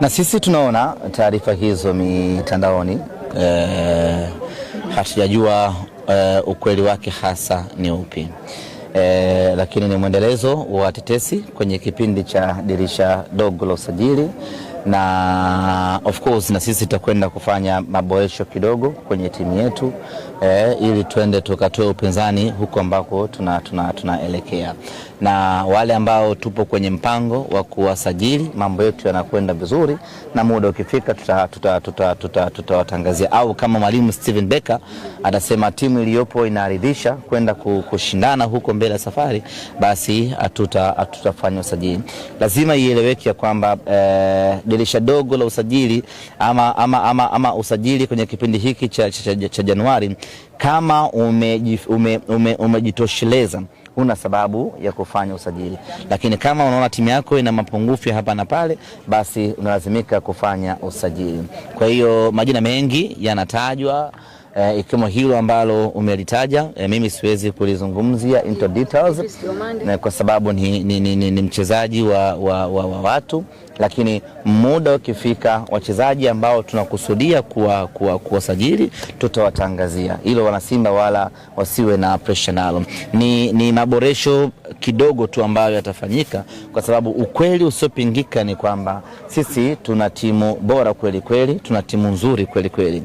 Na sisi tunaona taarifa hizo mitandaoni, hatujajua ukweli wake hasa ni upi, lakini ni mwendelezo wa tetesi kwenye kipindi cha dirisha dogo la usajili, na of course na sisi tutakwenda kufanya maboresho kidogo kwenye timu yetu ili tuende tukatoe upinzani huko ambako tunaelekea. Na wale ambao tupo kwenye mpango wa kuwasajili, mambo yetu yanakwenda vizuri, na muda ukifika tutawatangazia, au kama mwalimu Steven Becker atasema timu iliyopo inaridhisha kwenda kushindana huko mbele ya safari, basi tutafanya usajili. Lazima ieleweke kwamba dirisha dogo la usajili ama usajili kwenye kipindi hiki cha Januari, kama umejitosheleza, huna sababu ya kufanya usajili. Lakini kama unaona timu yako ina mapungufu hapa na pale, basi unalazimika kufanya usajili. Kwa hiyo majina mengi yanatajwa, ikiwemo hilo ambalo umelitaja. Mimi siwezi kulizungumzia into details kwa sababu ni mchezaji wa watu, lakini muda ukifika wachezaji ambao tunakusudia kuwasajili tutawatangazia. Hilo wana Simba wala wasiwe na pressure nalo. Ni maboresho kidogo tu ambayo yatafanyika, kwa sababu ukweli usiopingika ni kwamba sisi tuna timu bora kweli kweli, tuna timu nzuri kweli kweli.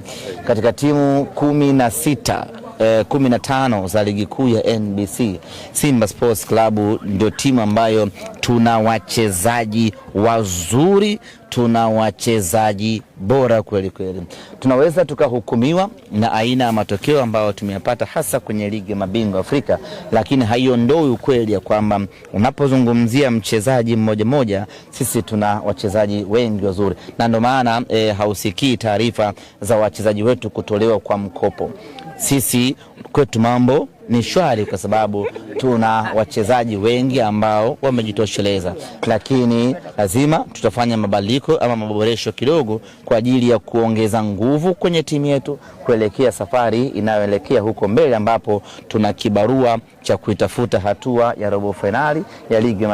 Katika timu 15 za ligi kuu ya NBC, Simba Sports Club ndio timu ambayo tuna wachezaji wazuri, tuna wachezaji bora kweli kweli. Tunaweza tukahukumiwa na aina ya matokeo ambayo tumeyapata hasa kwenye ligi ya mabingwa Afrika, lakini haiondoi ukweli ya kwamba unapozungumzia mchezaji mmoja mmoja, sisi tuna wachezaji wengi wazuri, na ndio maana hausikii taarifa za wachezaji wetu kutolewa kwa mkopo. Sisi kwetu mambo ni shwari kwa sababu tuna wachezaji wengi ambao wamejitosheleza, lakini lazima tutafanya mabadiliko ama maboresho kidogo kwa ajili ya kuongeza nguvu kwenye timu yetu kuelekea safari inayoelekea huko mbele, ambapo tuna kibarua cha kuitafuta hatua ya robo finali ya ligi.